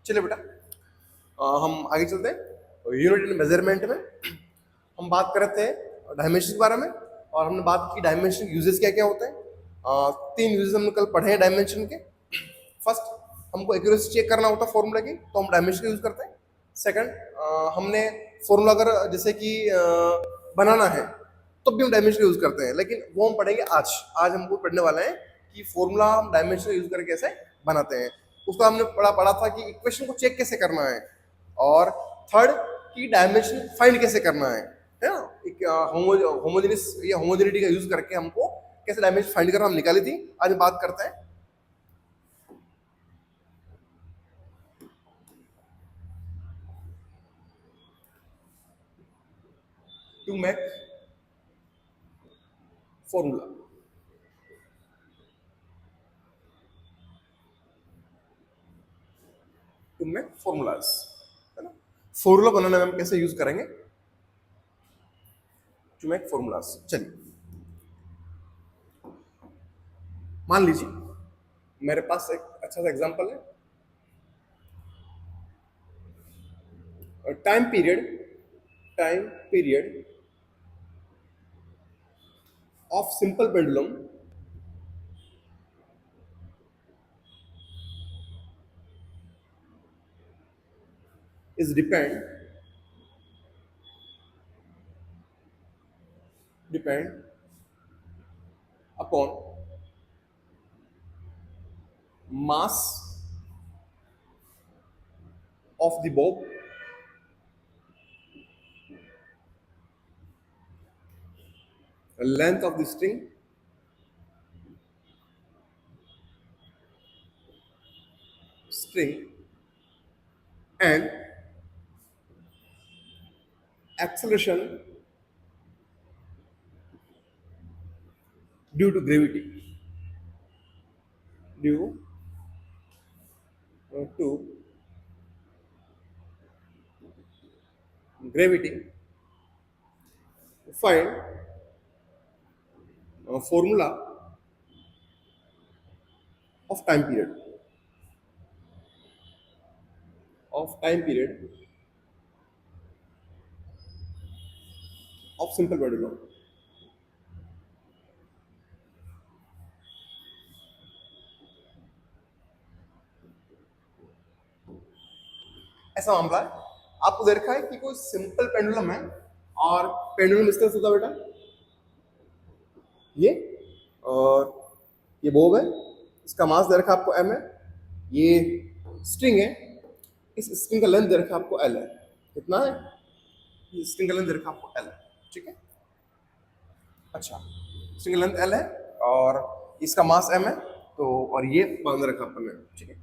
चलिए बेटा, हम आगे चलते हैं। यूनिट इन मेजरमेंट में हम बात कर रहे थे डायमेंशन के बारे में, और हमने बात की डायमेंशन यूजेस क्या क्या होते हैं। तीन यूजेस हमने कल पढ़े हैं डायमेंशन के। फर्स्ट, हमको एक्यूरेसी चेक करना होता है फॉर्मूला की, तो हम डायमेंशन का यूज करते हैं। सेकंड, हमने फॉर्मूला अगर जैसे कि बनाना है तो भी हम डायमेंशन का यूज करते हैं, लेकिन वो हम पढ़ेंगे आज। आज हमको पढ़ने वाले हैं कि फॉर्मूला हम डायमेंशन का यूज करके कैसे बनाते हैं। उसका हमने पढ़ा था कि इक्वेशन को चेक कैसे करना है, और थर्ड कि डायमेंशन फाइंड कैसे करना है ना। एक होमोजेनिस या होमोजेनिटी का यूज करके हमको कैसे डायमेंशन फाइंड करना हम निकाली थी। आज हम बात करते हैं to make formula. To make formulas, है ना। फॉर्मूला बनाने में हम कैसे यूज करेंगे टू मेक फॉर्मूलाज। चलिए, मान लीजिए मेरे पास एक अच्छा सा एग्जांपल है। Time period of simple pendulum is depend upon mass of the bob, length of the string, and acceleration due to due to gravity. Find formula of time period of simple pendulum. ऐसा मामला है, आपको दे रखा है कि कोई simple pendulum है, और पेंडुलम इस तरह से होता है बेटा, ये, और ये बोब है, इसका मास दे रखा आपको m है, ये स्ट्रिंग है, इस स्ट्रिंग का लेंथ दे रखा आपको l है। कितना है? ये स्ट्रिंग का लेंथ दे रखा आपको l है, ठीक है। अच्छा, स्ट्रिंग का लेंथ l है और इसका मास m है, तो और ये बांध रखा अपन ने, ठीक है।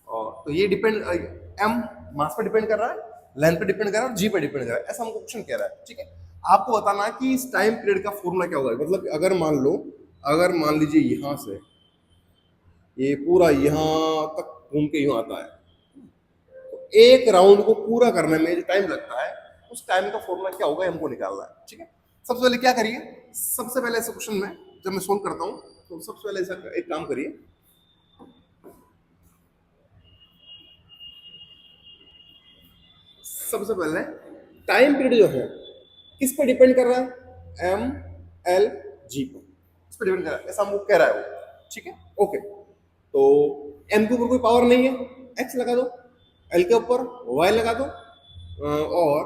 और तो ये डिपेंड, m मास पे डिपेंड कर रहा है, लेंथ पे डिपेंड कर रहा है, और g पे डिपेंड कर रहा है, ऐसा हमको क्वेश्चन कह रहा है, ठीक है। आपको बताना है कि इस टाइम पीरियड का फॉर्मूला क्या होगा। मतलब अगर मान लीजिए यहां से ये पूरा यहां तक घूम के यूं आता है, तो एक राउंड को पूरा करने में जो टाइम लगता है, उस टाइम का फॉर्मूला क्या होगा हमको निकालना है, ठीक है। सबसे पहले क्या करिए, सबसे पहले ऐसे क्वेश्चन में जब मैं सोल्व करता हूं, तो सबसे पहले ऐसा एक काम करिए, सबसे पहले टाइम पीरियड जो है किस पे डिपेंड कर रहा है, एम एल जी पे, इस पे डिपेंड कर रहा है, ऐसा हमको कह रहा है वो, ठीक है। ओके, तो एम के ऊपर कोई पावर नहीं है, एक्स लगा दो, एल के ऊपर वाई लगा दो, और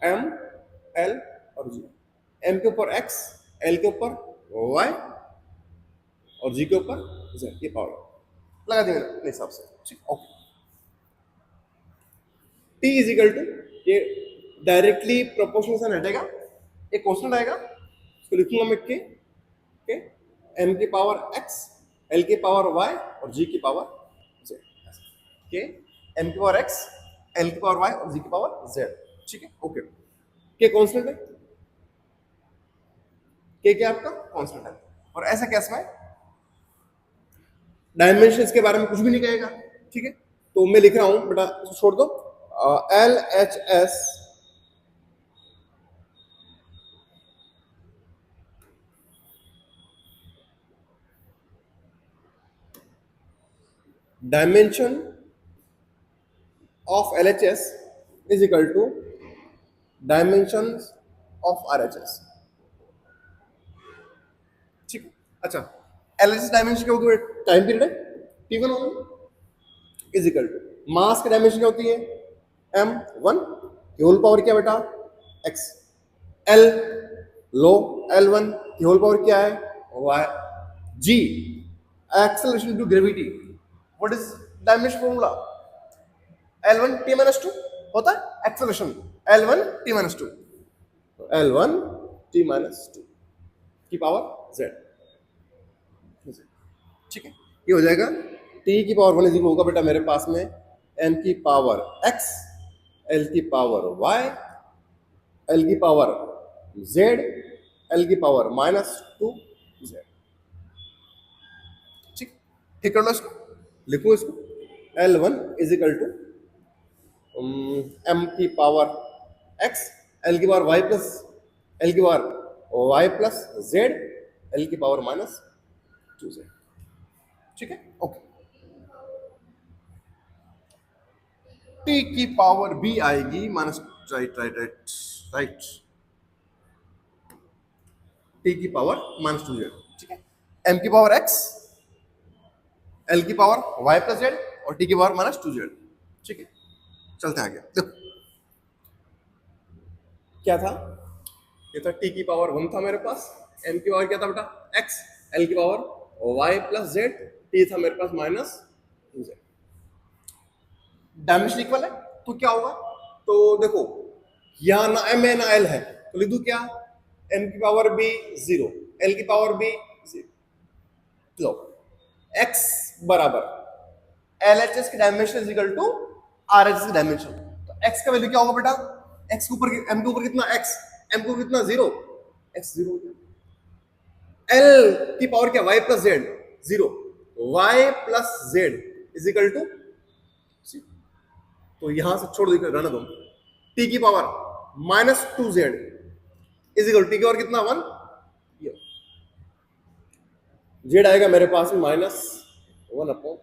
एम एल और जी, एम के ऊपर एक्स, एल के ऊपर वाई और जी के ऊपर जेड, ये पावर लगा देंगे अपने हिसाब से, ठीक। Okay, T is equal to, ये डायरेक्टली प्रोपोर्शनल से हटेगा, एक क्वेश्चन आएगा, उसको लिखूंगा मैं के एम की पावर एक्स, एल की पावर वाई और जी की पावर जेड, के एम की पावर एक्स, एल की पावर वाई और जी की पावर जेड, ठीक है। ओके, के कांस्टेंट है, के क्या आपका कांस्टेंट है, और ऐसा केस में डायमेंशन इसके बारे में कुछ भी नहीं कहेगा, ठीक है। तो मैं लिख रहा हूं बेटा, इसको छोड़ दो, L H S dimension of LHS is equal to dimension of RHS। ठीक है। अच्छा, LHS डायमेंशन क्या होती है? टाइम पीरियड है, T1 होगी, इज इक्वल टू मास की डायमेंशन क्या होती है? M1 की होल पावर क्या बेटा? X। L लो, L1 की होल पावर क्या है? Y। G acceleration due gravity. What is dimension formula? L1 T minus 2 होता है acceleration, L1 T minus 2, L1 T minus 2 की पावर Z। ठीक है, ये हो जाएगा T की पावर 1 इज इक्वल होगा बेटा मेरे पास में M की पावर X, L की पावर Y, L की पावर Z, L की पावर -2 Z। ठीक, ठीक कर लो इसको, लिखो इसको, L1 is equal to M की पावर X, L की पावर Y प्लस L की power Y plus Z, L की पावर -2Z। ठीक है, ओके। T की पावर B आएगी minus, right right right right, T की पावर -2Z। ठीक है, M की पावर X, L की पावर Y प्लस Z और T की पावर -2Z। ठीक है, चलते हैं आगे। देखो क्या था, ये था T की पावर 1 था मेरे पास, M की पावर क्या था बेटा? X, L की power Y plus Z, T था मेरे पास -2Z। डायमेंशन इक्वल है तो क्या होगा? तो देखो यहाँ ना M है ना L है, तो लिख दूं क्या? M की पावर B 0, L की पावर B 0। लो, X बराबर LHS की dimension is equal to RHS की डायमेंशन। तो X का वैल्यू क्या होगा बेटा? X के ऊपर M के ऊपर कितना X, M के ऊपर कितना 0, X 0 हो गया। L की पावर क्या? Y plus Z 0, Y plus Z is equal to, तो यहां से छोड़ देकर रहने दो। T की power -2Z is equal T की पावर कितना? 1। Z आएगा मेरे पास में -1 अपॉन,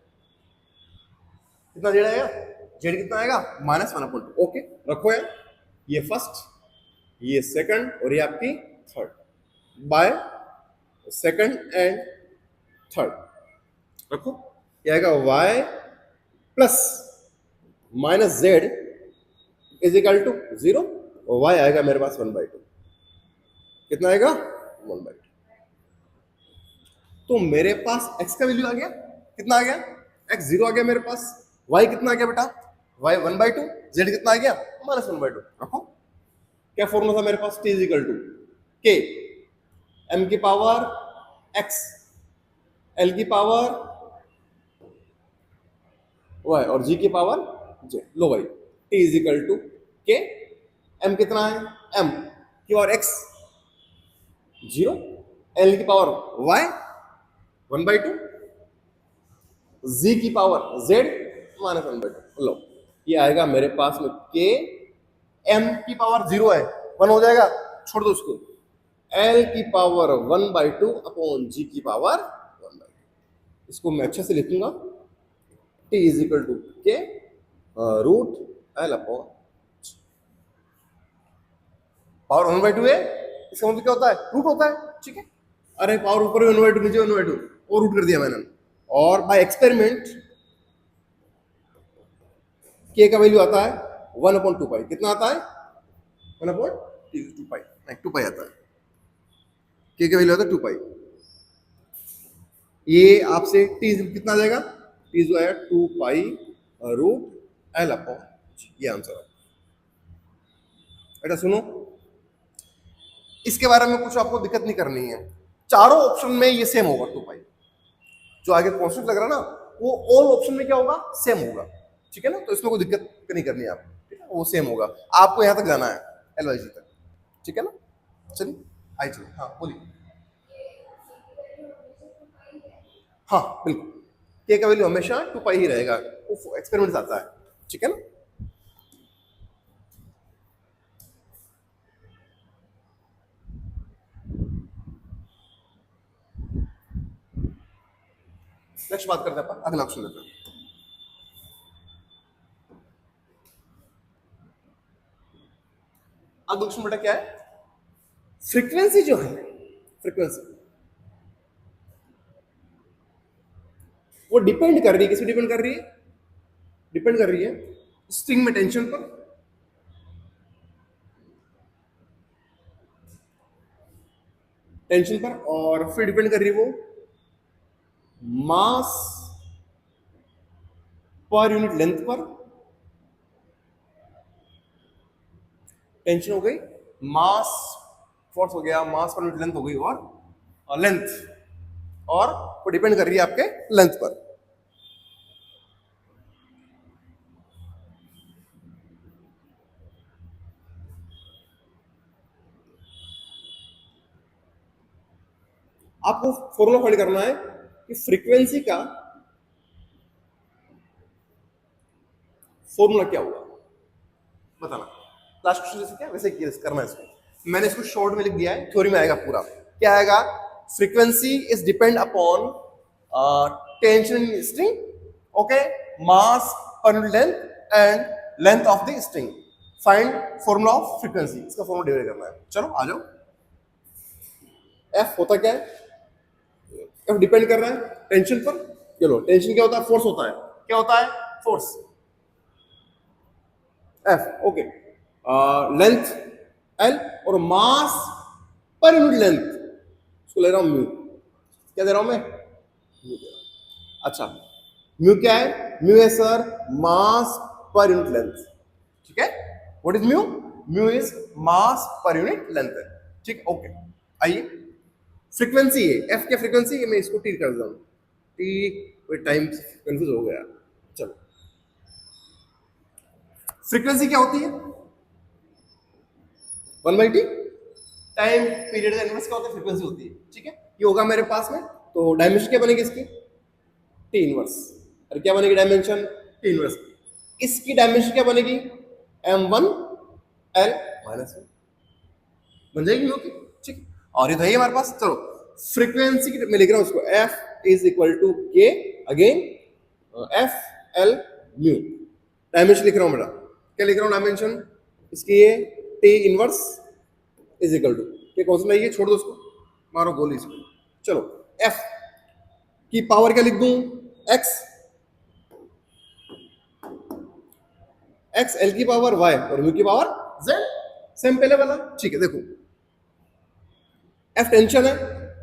कितना Z आएगा? Z कितना आएगा? -1/2। ओके, रखो यार, ये फर्स्ट, ये सेकंड और ये आपकी third, by second and third रखो। ये आएगा y plus -z is equal to 0 और y आएगा मेरे पास 1/2। कितना आएगा? 1/2। तो मेरे पास x का वैल्यू आ गया, कितना आ गया? x 0 आ गया मेरे पास, y कितना आ गया बेटा? y 1/2, z कितना आ गया? -1/2। रखो, क्या फॉर्मूला था मेरे पास? t is equal to k, m की पावर x, l की पावर y और g की पावर j। लो भाई, t is equal to k, m कितना है? m की पावर x 0, l की पावर y 1/2, z की पावर z -1/2। लो, ये आएगा मेरे पास में k, m की पावर 0 है, 1 हो जाएगा, छोड़ दो उसको, l की पावर 1/2 अपॉन g की पावर 1/2। इसको मैं अच्छे से लिखूंगा, t is equal to k root l upon, power 1/2 है, इसका मतलब क्या होता है? रूट होता है। ठीक है, अरे पावर ऊपर 1/2 नीचे 1/2 और रूट कर दिया मैंने, और बाय एक्सपेरिमेंट k का वैल्यू आता है 1/2 पाई। कितना आता है? 1/2 पाई, नहीं 2 पाई आता है, k का वैल्यू आता है 2 पाई। ये आपसे t कितना आ जाएगा? t जो है 2 पाई रूट l अपॉन, ये आंसर है बेटा। सुनो, इसके बारे में कुछ आपको दिक्कत नहीं करनी है, चारों ऑप्शन में ये सेम होगा 2 पाई। जो आगे कॉन्स्टेंट लग रहा है ना, वो ऑल ऑप्शन में क्या होगा? सेम होगा। ठीक है ना, तो इसमें कोई दिक्कत नहीं करनी है आपको, ठीक है, वो सेम होगा। आपको यहाँ तक जाना है, LYG तक। ठीक है ना, चलिए आइए चलिए, हाँ बोलिए। हाँ बिल्कुल, के का वैल्यू हमेशा 2 पाई ही रहेगा, वो एक्सपेरिमेंट आता है। ठीक है ना, नेक्स्ट बात करते हैं अपन, अगला ऑप्शन लेते हैं। अब क्वेश्चन बेटा क्या है, फ्रीक्वेंसी जो है, फ्रीक्वेंसी वो डिपेंड कर रही है, किस पे डिपेंड कर रही है, डिपेंड कर रही है स्ट्रिंग में टेंशन पर, टेंशन पर, और फिर डिपेंड कर रही है वो मास पर यूनिट लेंथ पर, टेंशन हो गई, मास फोर्स हो गया, मास पर यूनिट लेंथ हो गई, और लेंथ, और वो डिपेंड कर रही है आपके लेंथ पर। आपको फॉर्मूला फाइंड करना है कि फ्रीक्वेंसी का फॉर्मूला क्या होगा, बताना। लास्ट क्वेश्चन जैसे क्या वैसे करना है इसको, मैंने इसको शॉर्ट में लिख दिया है, थ्योरी में आएगा पूरा। क्या आएगा, frequency is depend upon tension in string, okay, mass per length and length of the string, find formula of frequency, इसका फॉर्मूला डिराइव करना है। चलो आ जाओ। एफ होता क्या है, एफ डिपेंड कर रहा है टेंशन पर। चलो, टेंशन क्या होता है, फोर्स होता है, क्या होता है, force, F, okay, length L, और मास पर यूनिट लेंथ, उसको ले रहा हूं म्यू, क्या दे रहा हूं मैं, म्यू दे रहा हूं। अच्छा, म्यू क्या है, म्यू है सर मास पर यूनिट लेंथ, ठीक है, what is mu, mu is mass per unit length है, ठीक, ओके। आइए, फ्रीक्वेंसी है, एफ क्या फ्रीक्वेंसी है, मैं इसको टी कर देता हूं, टी, टाइम कंफ्यूज हो गया। चलो, फ्रीक्वेंसी क्या होती है, 1/t, टाइम पीरियड का इनवर्स क्या होता है, फ्रीक्वेंसी होती है, ठीक है। ये होगा मेरे पास में, तो डायमेंशन क्या बनेगी इसकी, टी इनवर्स, और क्या बनेगी डायमेंशन, टी इनवर्स। इसकी डायमेंशन क्या बनेगी, m1 l माइनस 1 बन जाएगी म्यू की, ठीक। और ये तो है हमारे पास। चलो, फ्रीक्वेंसी की मैं लिख रहा हूं उसको, f इज इक्वल टू के, again f l mu, dimension लिख रहा हूं बेटा, क्या लिख रहा हूं डायमेंशन इसकी, ये T inverse is equal to, ये कौन सा है, छोड़ दो उसको, मारो गोली इसको। चलो, f की पावर क्या लिख दूं, x, x l की पावर y और म्यू की पावर z, सेम पहले वाला, ठीक है। देखो, f टेंशन है,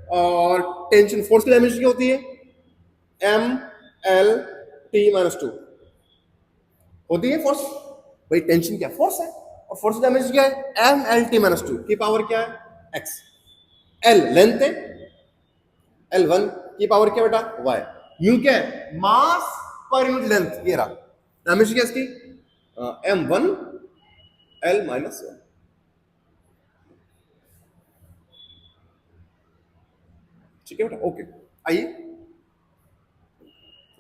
और टेंशन फोर्स की डायमेंशन क्या होती है, m l t माइनस 2 होती है फोर्स, भाई टेंशन क्या फोर्स है, और फोर्स की डायमेंशन क्या है, m l t माइनस 2 की पावर क्या है, x, l लेंथ है, l1 की पावर क्या बेटा, y, म्यू क्या है, मास पर यूनिट लेंथ, ये रहा डायमेंशन क्या इसकी, m1 l माइनस 1, ठीक है बेटा, ओके। आइए,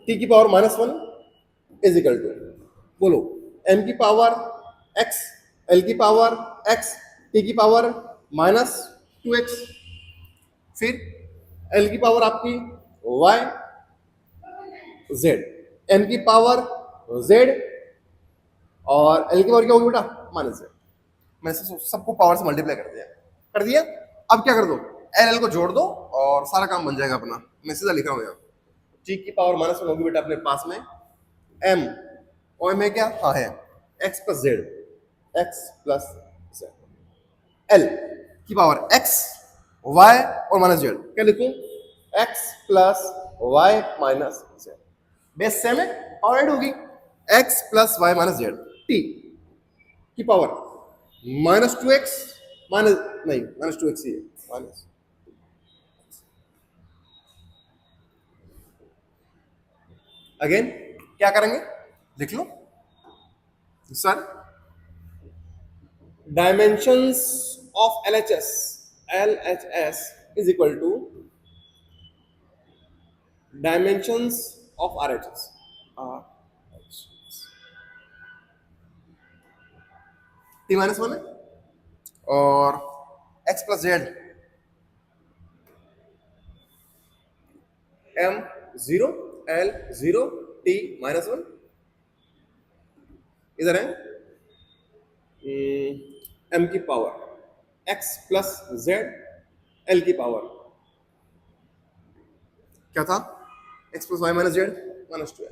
t की पावर -1 इज इक्वल टू, बोलो, m की पावर x, l की पावर x, t की पावर -2x, फिर l की पावर आपकी y, z, m की पावर z, और l की पावर क्या होगी बेटा, -z। मैंने सबको पावर से मल्टीप्लाई कर दिया, कर दिया। अब क्या कर दो, एल को जोड़ दो और सारा काम बन जाएगा अपना। मैं सीधा लिख रहा हूँ यहाँ, टी की पावर -1 होगी बेटा अपने पास में, एम, और में क्या, हाँ है x plus z, x plus z, l की पावर एक्स, वाई और माइनस जेड, क्या लिखूं, x plus Y minus z, base same है और ऐड होगी, x plus Y minus Z, T की पावर -2x, माइनस नहीं -2x ही है, माइनस, अगेन क्या करेंगे, लिख लो sir, dimensions of LHS is equal to dimensions of RHS, t minus 1 है, और x plus z, m 0 l 0 t -1 इधर है, m की power x plus Z l की पावर क्या था, x plus Y minus Z minus two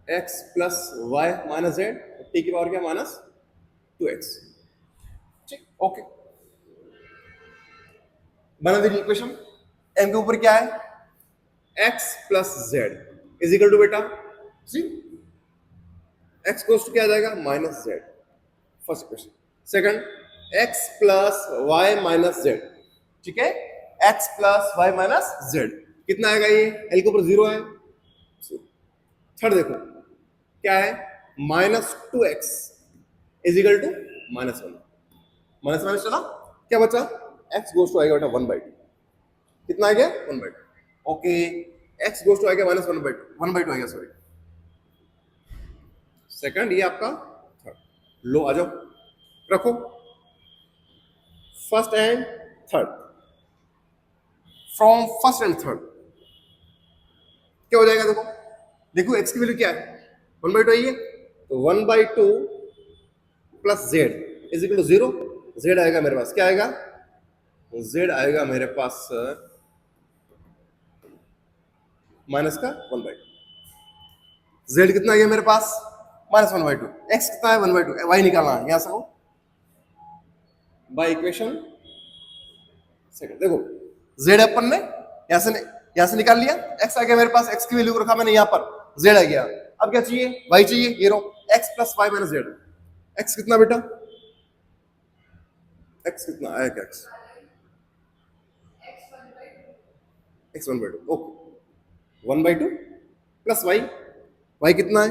X plus Y minus Z, T की power क्या माइनस टू एक्स। ठीक, ओके, बना दीजिए इक्वेशन। m के ऊपर क्या है, x plus Z is equal to बेटा सी x कोस टू क्या आ जाएगा minus Z, first equation. Second x plus Y minus Z, ठीक है, x plus Y minus Z कितना आएगा, ये l के ऊपर जीरो है। थर्ड देखो क्या है, minus two X is equal to minus one, minus minus चला क्या बचा, x गोस टू आएगा बेटा वन बाई टू, कितना आ गया one by two, okay, x goes to आएगा माइनस वन बाई टू आएगा सॉरी। सेकंड ये आपका थर्ड, लो आ जाओ रखो first and third, from first and third क्या हो जाएगा, देखो देखो x की वैल्यू क्या है वन बाई टू आई है, तो one by two plus Z is equal to zero, z आएगा मेरे पास क्या आएगा, जेड आएगा मेरे पास माइनस का वन बाई टू, जेड कितना आ गया मेरे पास minus one by two, x कितना है वन बाई टू, वाई निकालना है यहां से हो बाय इक्वेशन सेकंड। देखो जेड अपन ने यहां से निकाल लिया, एक्स आ गया मेरे पास, एक्स की वैल्यू रखा मैंने यहां पर, जेड आ गया, अब क्या चाहिए वाई चाहिए, ये row x plus Y minus z, x कितना बेटा, एक्स कितना आया क्या, x one by two, okay, one by two plus y, y कितना है,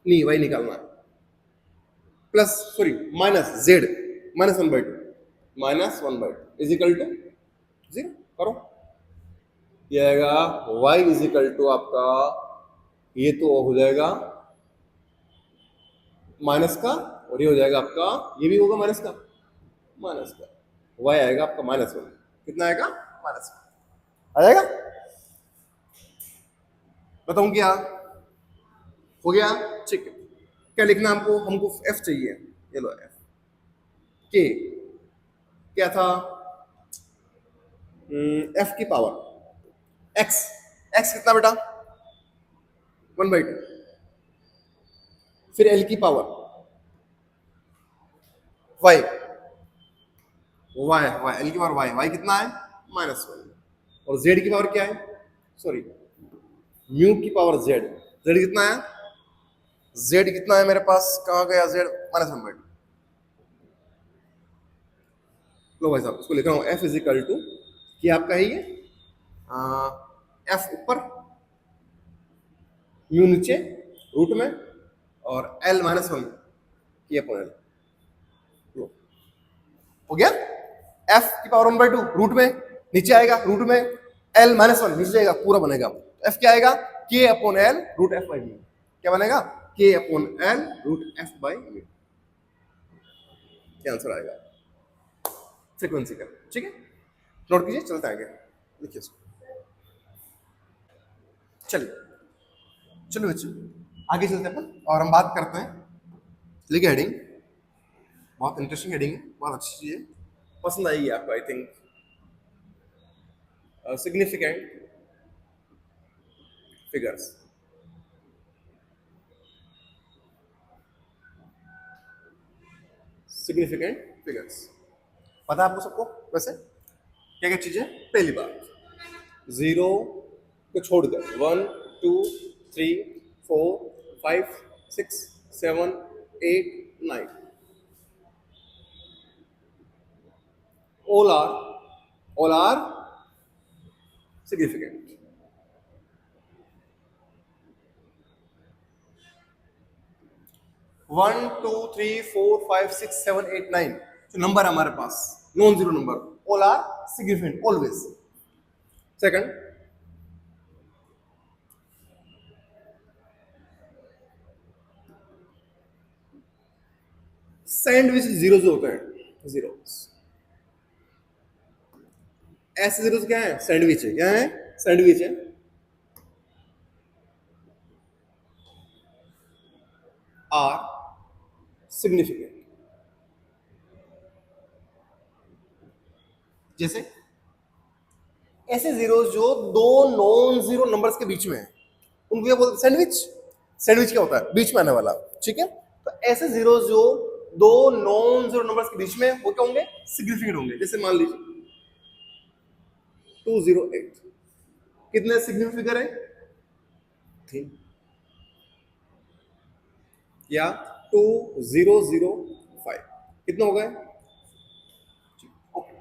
नहीं वाई निकालना है, plus sorry minus Z minus one by two, minus one by two is equal to zero, करो ये आएगा y इज इक्वल टू आपका, ये तो हो जाएगा माइनस का, और ये हो जाएगा आपका, ये भी होगा माइनस का y आएगा आपका माइनस वन, कितना आएगा माइनस वन आ जाएगा, बताऊं क्या, हो गया, ठीक है, क्या लिखना हमको, हमको f चाहिए, ये लो f के क्या था, f की पावर x, x कितना बेटा वन बाई टू, फिर l की power y, y y l की पावर वाई, वाई कितना है माइनस वन, और जेड की पावर क्या है, सॉरी म्यू की पावर जेड, जेड कितना है, जेड कितना है मेरे पास, कहाँ गया z minus one by two, लो भाई साहब इसको लिख रहा हूँ एफ इज इक्वल टू, कि आपका है ये एफ ऊपर म्यू नीचे रूट में, और एल माइनस वन की अपॉन एल, हो गया, एफ की power one by two root में नीचे आएगा, रूट में एल माइनस वन नीचे जाएगा, पूरा बनेगा, एफ क्या आएगा K upon L root F by mu, क्या बनेगा K upon L root F by mu, क्या आंसर आएगा फ्रीक्वेंसी का, ठीक है, नोट कीजिए, चलते आगे, लिखिए इसको, चलिए चलो बच्चों आगे चलते हैं अपन, और हम बात करते हैं, लिखिए हेडिंग, बहुत इंटरेस्टिंग हेडिंग है, बहुत अच्छी चीज है, पसंद आएगी आपको I think, significant figures, significant figures, पता है आपको सबको वैसे क्या क्या चीज है, पहली बात जीरो को छोड़कर one two three four five six seven eight nine, all are significant, one two three four five six seven eight nine जो नंबर है हमारे पास non zero number, all are significant always. Second sandwich zero जो होते हैं, zero ऐसे zero क्या है, सैंडविच है, क्या है सैंडविच है, आर सिग्निफिकेंट, जैसे ऐसे जीरोस जो दो नॉन जीरो नंबर्स के बीच में है उनको क्या बोलते हैं? सैंडविच। सैंडविच क्या होता है? बीच में आने वाला, ठीक है। तो ऐसे जीरोस जो दो नॉन जीरो नंबर्स के बीच में वो क्या होंगे? सिग्निफिकेंट होंगे। जैसे मान लीजिए 208, कितने सिग्निफिकेंट फिगर है? 3। या 2005, कितना हो गए? ओके,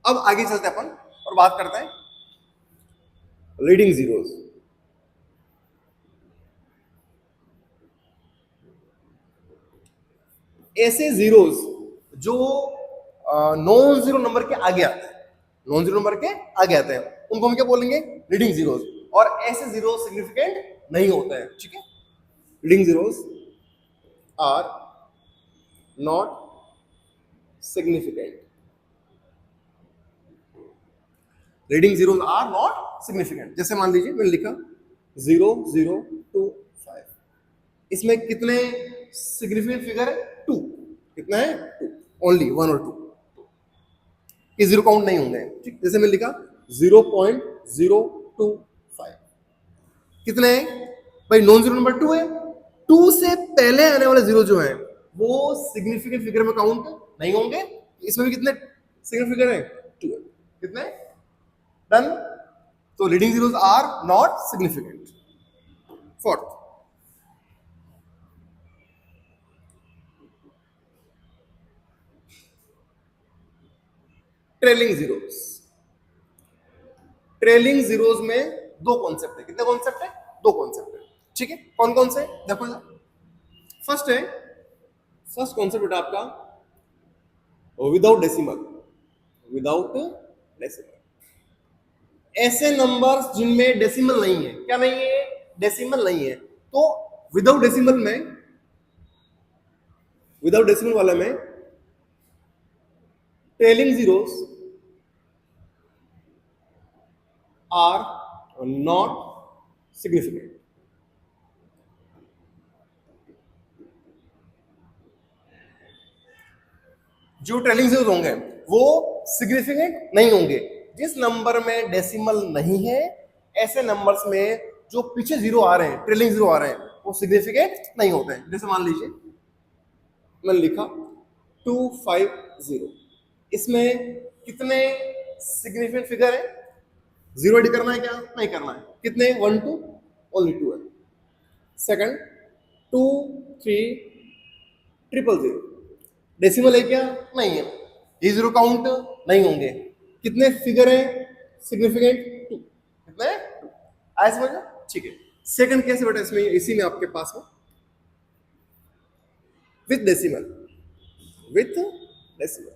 अब आगे चलते हैं अपन और बात करते हैं लीडिंग जीरोस। ऐसे जीरोस जो नॉन जीरो नंबर के आगे आते हैं, नॉन जीरो नंबर के आगे आते हैं, उनको हम क्या बोलेंगे? Leading zeros. और ऐसे जीरो सिग्निफिकेंट नहीं होते हैं, ठीक है। Leading zeros are not significant. Leading zeros are not significant. जैसे मान लीजिए मैंने लिखा 0025, इसमें कितने सिग्निफिकेंट फिगर है? 2। कितना है? 2, ओनली 1 और 2। ये जीरो काउंट नहीं होंगे, ठीक। जैसे मैं लिखा 0.025, कितने हैं भाई? नॉन जीरो नंबर 2 है। 2 से पहले आने वाले जीरो जो है वो सिग्निफिकेंट फिगर में काउंट नहीं होंगे। इसमें भी कितने सिग्निफिकेंट फिगर है? 2 है। कितने? डन। तो leading zeros are not significant. Fourth, trailing zeros. Trailing zeros में दो कॉन्सेप्ट है। कितने कॉन्सेप्ट है? दो कॉन्सेप्ट है, ठीक है। कौन कौन से? देखो, फर्स्ट है, फर्स्ट कॉन्सेप्ट बेटा आपका विदाउट डेसिमल। विदाउट डेसिमल, ऐसे नंबर्स जिनमें डेसिमल नहीं है। क्या नहीं है? डेसिमल नहीं है। तो विदाउट डेसिमल में, विदाउट डेसिमल वाले में trailing zeros are not significant. जो ट्रेलिंग जीरोस होंगे वो सिग्निफिकेंट नहीं होंगे। जिस नंबर में डेसिमल नहीं है, ऐसे नंबर्स में जो पीछे जीरो आ रहे हैं, ट्रेलिंग जीरो आ रहे हैं, वो सिग्निफिकेंट नहीं होते हैं। जैसे मान लीजिए मैंने लिखा 250, इसमें कितने सिग्निफिकेंट फिगर है? जीरो एड करना है क्या? नहीं करना है। कितने? 1 2, ओनली 2 है। सेकंड 2 3 ट्रिपल जीरो, डेसिमल है क्या? नहीं है। ये जीरो काउंट नहीं होंगे। कितने फिगर है सिग्निफिकेंट? 2। कितने? 2। आया समझ में? ठीक है। सेकंड कैसे बेटा? इसमें इसी में आपके पास में with decimal, with decimal,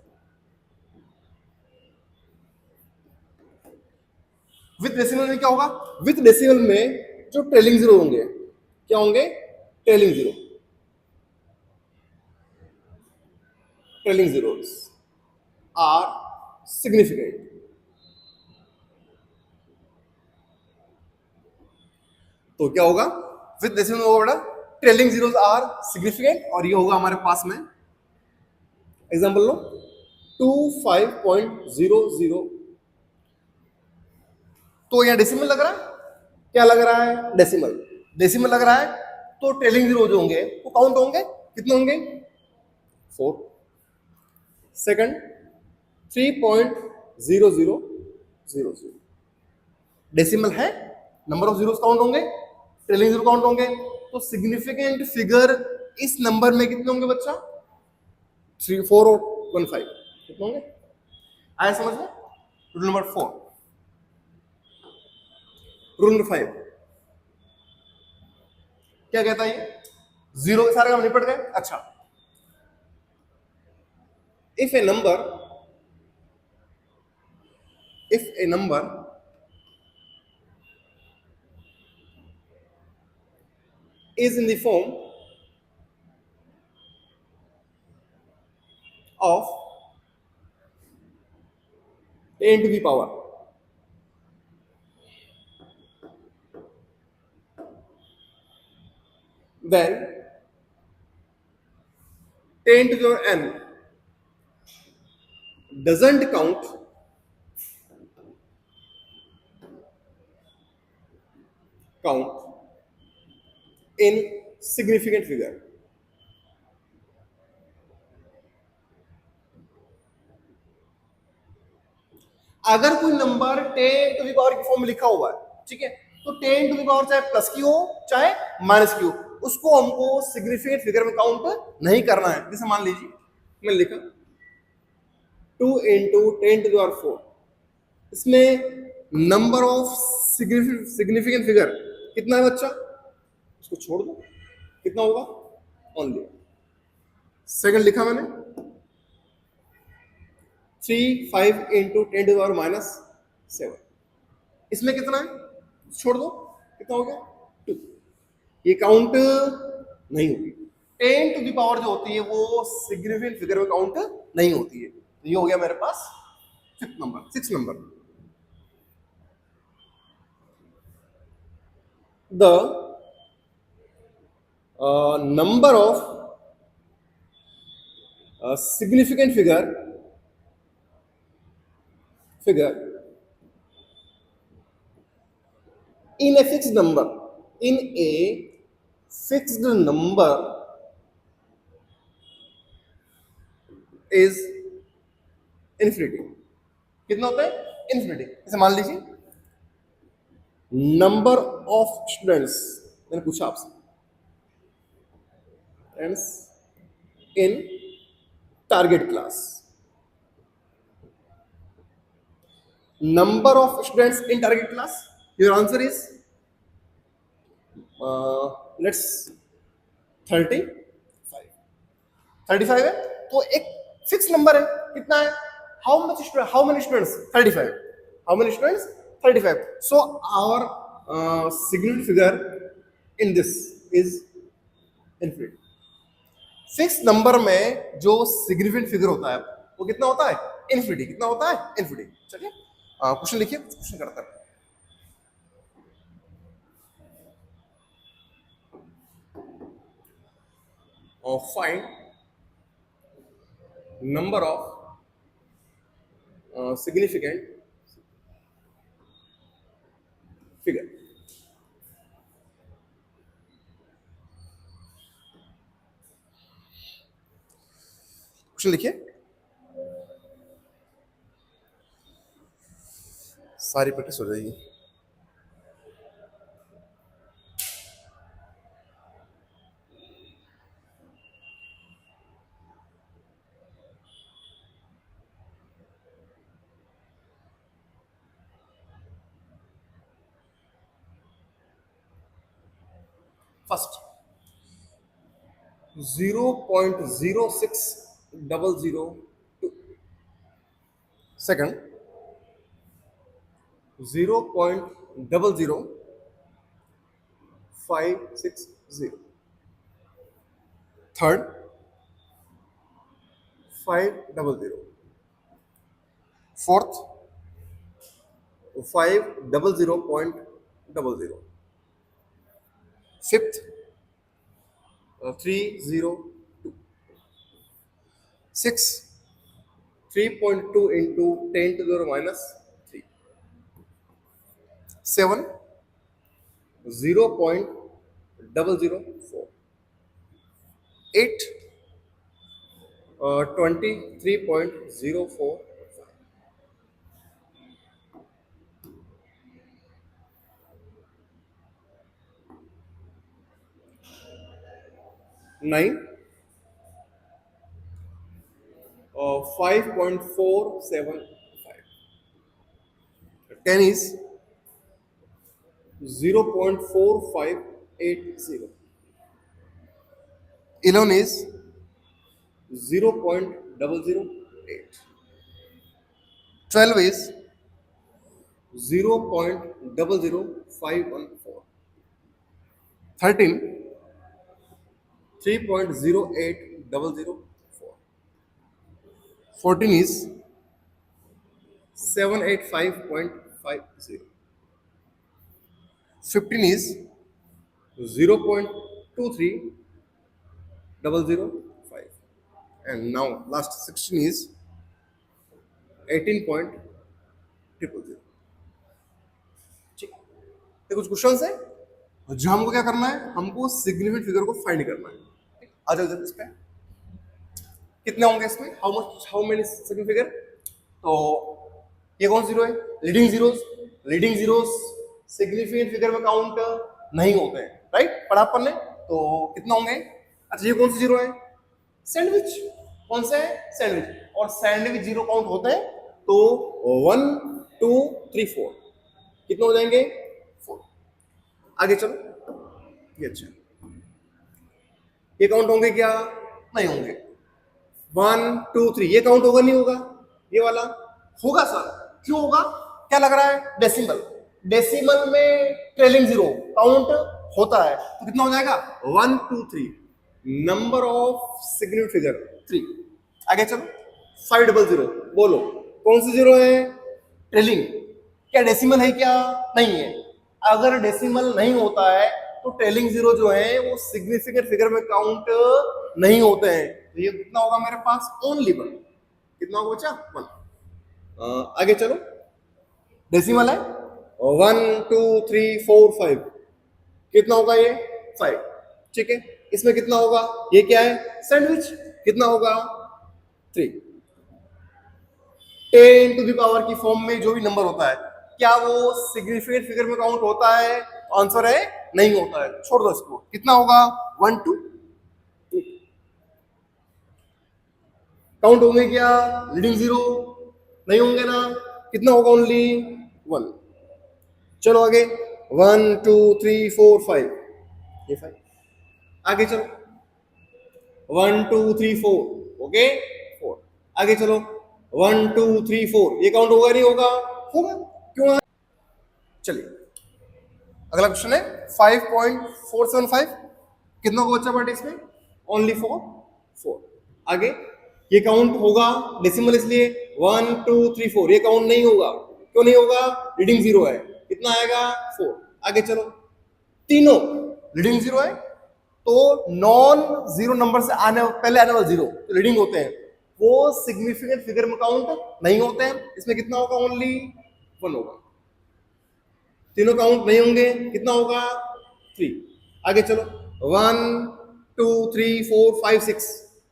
with decimal में क्या होगा? विथ डेसिमल में जो ट्रेलिंग जीरो होंगे, क्या होंगे? Trailing zero, trailing zeros are significant. तो क्या होगा? विथ डेसिमल में होगा बेटा ट्रेलिंग जीरोस आर सिग्निफिकेंट, और ये होगा हमारे पास में, एग्जांपल लो 25.00। तो यहाँ डेसिमल लग रहा है। क्या लग रहा है? डेसिमल। डेसिमल लग रहा है तो ट्रेलिंग जीरो जो होंगे वो काउंट होंगे। कितने होंगे? 4। सेकंड 3.0000, डेसिमल है, नंबर ऑफ जीरोस काउंट होंगे, ट्रेलिंग जीरो काउंट होंगे। तो सिग्निफिकेंट फिगर इस नंबर में कितने होंगे बच्चा? 3 4 और 1 5। कितने होंगे? आया समझ में? Rule number 4। रूल नंबर 5 क्या कहता है? ये जीरो के सारे काम निपट गए। अच्छा, if A number, if a number is in the form of 10 to the power, then 10 to the power n doesn't count in significant figure. अगर कोई नंबर 10 टू द पावर की फॉर्म में लिखा हुआ है, ठीक है, तो 10 टू द पावर चाहे प्लस की हो चाहे माइनस की हो, उसको हमको सिग्निफिकेंट फिगर में काउंट नहीं करना है। जैसे मान लीजिए मैंने लिखा 2 इंटू 10 टू द पावर 4, इसमें नंबर ऑफ सिग्निफिकेंट फिगर कितना है बच्चा, उसको छोड़ दो, कितना होगा ओनली। सेकंड लिखा मैंने 3 5 into 10 to the power minus 7, इसमें कितना है छोड़ दो, कितना हो गया 2। ये काउंट नहीं होगी। 10 टू द पावर जो होती है वो सिग्निफिकेंट फिगर में काउंट नहीं होती है। तो ये हो गया मेरे पास 6 number. The number of significant figure in a fixed number is infinity। कितना होता है इन्फिनिटी। जैसे मान लीजिए नंबर ऑफ स्टूडेंट्स, मैंने पूछा आपसे friends in target class, number of students in target class, your answer is let's 35। 35 है तो एक फिक्स नंबर है, कितना है, how many students 35, how many students 35, so our significant figure in this is infinite। Fix number में जो significant figure होता है वो कितना होता है इन्फिनिटी। कितना होता है इन्फिनिटी। चलिए क्वेश्चन लिखिए, क्वेश्चन करते हैं। Find number of significant figure. Question लिखिए, सारी प्रैक्टिस हो जाएगी। First 0.06002, second 0.00560, third 500, fourth 500.00, fifth 302, six 3.2 into 10 to the power minus 3, 7 0.004, 8 23.045, 9 5.475, 10 is 0.4580, 11 is 0.008, 12 is 0.00514, 13 3.08004, 14 is 785.50, 15 is 0.23005, and now last 16 is 18.000। ठीक, ये कुछ क्वेश्चन है जो हमको क्या करना है, हमको सिग्निफिकेंट फिगर को फाइंड करना है। आ जाओ इधर, इस पे कितने होंगे इसमें, हाउ मेनी सिग्निफिकेंट फिगर। तो ये कौन जीरो है, leading zeros. Leading zeros significant figure में काउंट नहीं होते हैं, राइट, पढ़ा अपन ने। तो कितना होंगे, अच्छा ये कौन सी जीरो है, सैंडविच। कौन सा है, सैंडविच। और सैंडविच जीरो काउंट होते हैं, तो 1 2 3 4 कितने हो जाएंगे, 4। आगे चलो, ये अच्छा, ये काउंट होंगे क्या, नहीं होंगे। 1 2 3 ये काउंट होगा, नहीं होगा, ये वाला होगा सर। क्यों होगा, क्या लग रहा है, डेसिमल। डेसिमल में ट्रेलिंग जीरो काउंट होता है, तो कितना हो जाएगा, 1 2 3। Number of significant figure 3। आगे चलो, 500, बोलो कौन सी जीरो है, ट्रेलिंग। क्या डेसिमल है, क्या नहीं है। अगर डेसिमल नहीं होता है तो ट्रेलिंग जीरो जो है वो सिग्निफिकेंट फिगर में काउंट नहीं होते हैं। तो ये कितना होगा मेरे पास, ओनली 1। कितना होगा बच्चा, 1। आगे चलो, डेसिमल है 1 2 3 4 5, कितना होगा ये, 5। ठीक है, इसमें कितना होगा, ये क्या है, सैंडविच, कितना होगा, 3। 10 टू द पावर की फॉर्म में जो भी नंबर होता है, क्या वो सिग्निफिकेंट फिगर में काउंट होता है, आंसर है नहीं होता है, छोड़ दो इसको। कितना होगा, 1 2 काउंट होंगे क्या, लीडिंग जीरो नहीं होंगे ना, कितना होगा, ओनली 1। चलो आगे, 1 2 3 4 5, ये 5। आगे चलो, 1 2 3 4, ओके 4। आगे चलो, 1 2 3 4, ये काउंट होगा नहीं होगा, होगा, क्यों। चलिए अगला क्वेश्चन है 5.475, कितना को बच्चा पार्ट इसमें, ओनली 4 4। आगे ये काउंट होगा डेसिमल, इसलिए 1 2 3 4 ये काउंट नहीं होगा, क्यों नहीं होगा, रीडिंग जीरो है, कितना आएगा, 4। आगे चलो, तीनों रीडिंग जीरो है, तो नॉन जीरो नंबर से आने पहले आने वाले जीरो तो रीडिंग होते हैं, वो सिग्निफिकेंट फिगर में काउंट नहीं होते हैं। इसमें कितना होगा, ओनली 1 होगा। तीनों काउंट नहीं होंगे, कितना होगा, 3। आगे चलो, 1 2 3 4 5 6,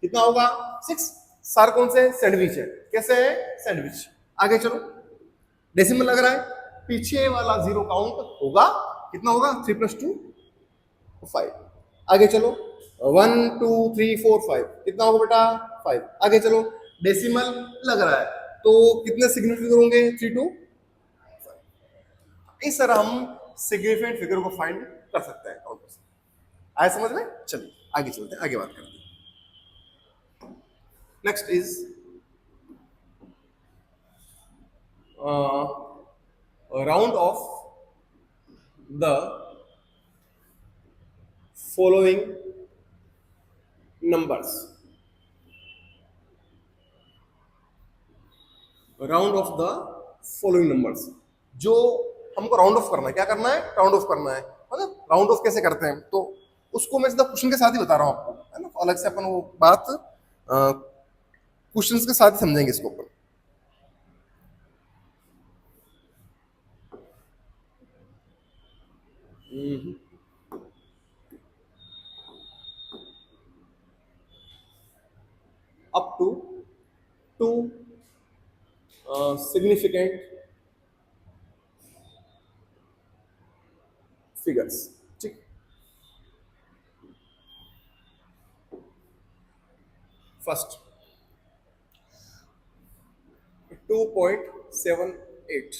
कितना होगा, 6। सार कौन से, सैंडविच है, कैसे है, सैंडविच। आगे चलो, डेसिमल लग रहा है, पीछे वाला जीरो काउंट होगा, कितना होगा, 3 + 2 5। आगे चलो, 1 2 3 4 5, कितना होगा बेटा, 5। आगे चलो, डेसिमल लग रहा है, तो कितने सिग्निफिकेंट होंगे, 3 2। इस तरह हम सिग्निफिकेंट फिगर को फाइंड कर सकते हैं, काउंट कर सकते हैं। आया समझ में, चलिए आगे चलते हैं, आगे बात करते हैं। Next is round of the following numbers. Round of the following numbers, जो हमको राउंड ऑफ करना है, क्या करना है, राउंड ऑफ करना है। मतलब राउंड ऑफ कैसे करते हैं, तो उसको मैं सीधा क्वेश्चन के साथ ही बता रहा हूँ आपको, है ना, अलग से अपन वो बात क्वेश्चंस के साथ ही समझेंगे इसको अपन। अप टू 2 significant figures, ठीक। First 2.78,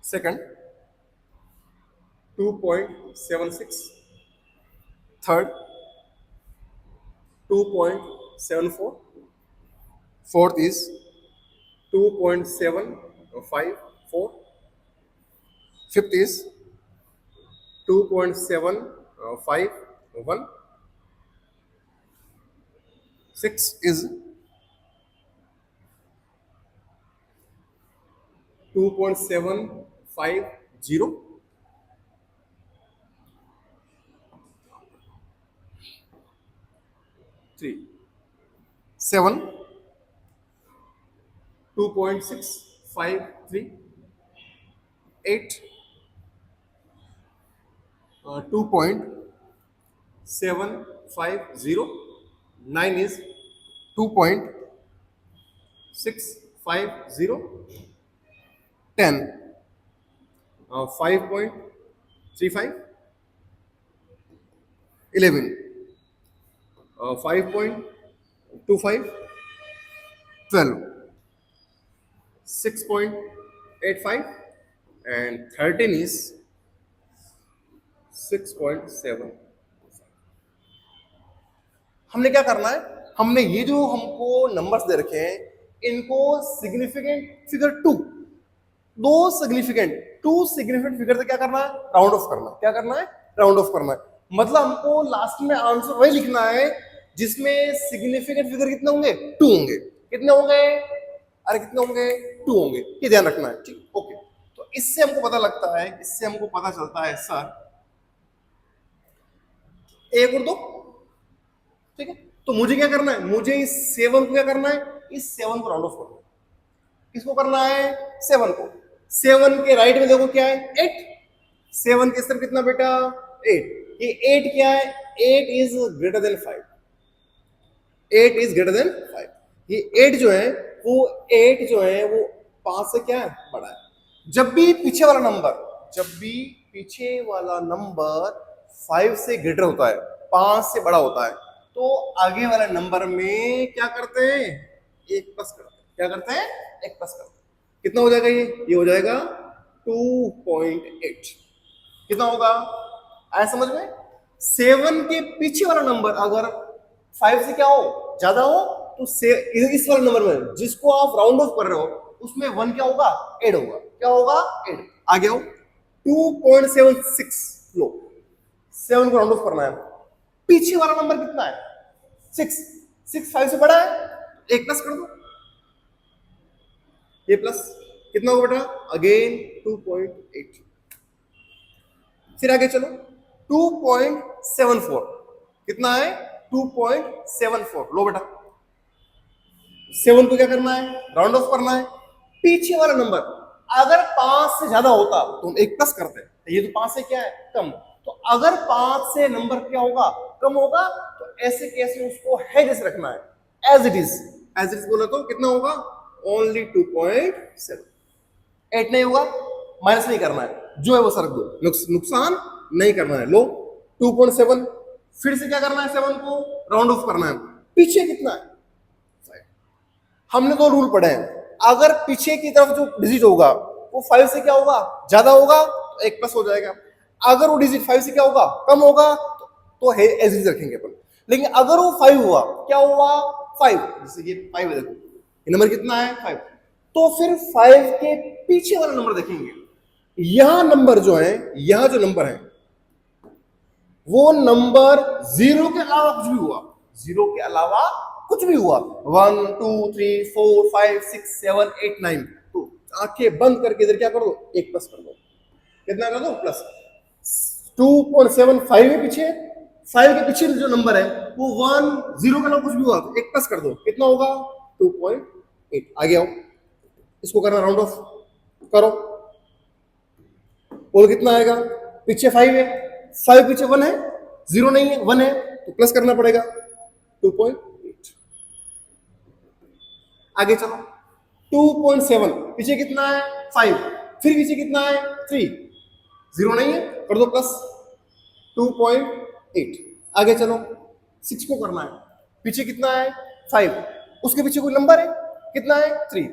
second 2.76, third 2.74, fourth is 2.754, fifth is 2.751, six is 2.750, 3 7 2.653, 8, 2.750, 9 is 2.650, 10, 5.35, 11, 5.25, 12, 6.85, and 13 is 6.7. हमने क्या करना है, हमने ये जो हमको नंबर्स दे रखे हैं इनको significant figure to significant figure से क्या करना है, राउंड ऑफ करना है. क्या करना है, राउंड ऑफ करना है. मतलब हमको लास्ट में आंसर वही लिखना है जिसमें सिग्निफिकेंट फिगर कितने होंगे, 2 होंगे. कितने होंगे, अरे कितने होंगे, 2 होंगे. ये ध्यान रखना है. ठीक, ओके. तो इससे हमको पता लगता है, इससे हमको पता चलता है सर 1 और 2. ठीक है, तो मुझे क्या करना है, मुझे इस 7 को क्या करना है, इस 7 को राउंड ऑफ करना है. किसको करना है, 7 को. 7 के राइट में देखो क्या है, 8. 7 के सिर्फ कितना बेटा, 8. ये 8 क्या है, 8 is greater than 5. 8 is greater than 5. ये 8 जो है वो 5 से क्या है, बड़ा है. जब भी पीछे वाला नंबर 5 से ग्रेटर होता है, 5 से बड़ा होता है, तो आगे वाले नंबर में क्या करते हैं, 1 प्लस करते हैं. क्या करते हैं, 1 प्लस करते हैं. कितना हो जाएगा, ये हो जाएगा 2.8. कितना होगा, आया समझ में. 7 के पीछे वाला नंबर अगर 5 से क्या हो, ज्यादा हो, तो इस वाले नंबर में जिसको आप राउंड ऑफ कर रहे हो उसमें 1 क्या होगा, ऐड होगा. क्या होगा, ऐड. आगे आओ, 2.76 लो, 7 को राउंड ऑफ करना है. पीछे वाला नंबर कितना है, 6. 5 से बड़ा है, 1 प्लस कर दो. ये प्लस कितना होगा बेटा, अगेन 2.8. फिर आगे चलो, 2.74 कितना है, 2.74 लो बेटा. 7 को क्या करना है, राउंड ऑफ करना है. पीछे वाला नंबर अगर 5 से ज्यादा होता तो हम 1 प्लस करते हैं. ये तो 5 से क्या है, कम. तो अगर 5 से नंबर क्या होगा, कम होगा, तो ऐसे केस में उसको है जैसे रखना है, एज इट इज बोला तो कितना होगा, ओनली 2.7. 8 नहीं होगा, माइनस नहीं करना है, जो है वो सरक दो, नुकसान नहीं करना है. लो 2.7. फिर से क्या करना है, 7 को राउंड ऑफ करना है. पीछे कितना है, 5. हमने 2 रूल पढ़े हैं. अगर पीछे की तरफ जो डिजिट होगा वो 5 से क्या होगा, ज्यादा होगा, तो 1 प्लस हो जाएगा. अगर वो डिजिट 5 से क्या होगा, कम होगा, तो है एज इज रखेंगे अपन. लेकिन अगर वो 5 हुआ, क्या हुआ, 5, जैसे ये 5 है, देखो ये नंबर कितना है, 5. तो फिर 5 के पीछे वाला नंबर देखेंगे. यहां नंबर जो है, यहां जो नंबर है वो नंबर 0 के अलावा कुछ भी हुआ, 0 के अलावा कुछ भी हुआ, 1 2 3 4 5 6 7 8 9, तो आंखें बंद करके इधर क्या कर दो, 1 प्लस कर दो. कितना कर दो, प्लस. 2.75 है पीछे, 5 के पीछे जो नंबर है वो 1 0 के अलावा कुछ भी हुआ तो 1 प्लस कर दो. कितना होगा, 2.8. आगे आओ, इसको करना राउंड ऑफ करो, और कितना आएगा, पीछे 5 है, 5 पीछे 1 है, 0 नहीं है, 1 है, तो प्लस करना पड़ेगा, 2.8. आगे चलो, 2.7 पीछे कितना है, 5. फिर पीछे कितना है, 3, 0 नहीं है, कर दो प्लस, 2.8. आगे चलो, 6 को करना है. पीछे कितना है, 5. उसके पीछे कोई नंबर है, कितना है, 3.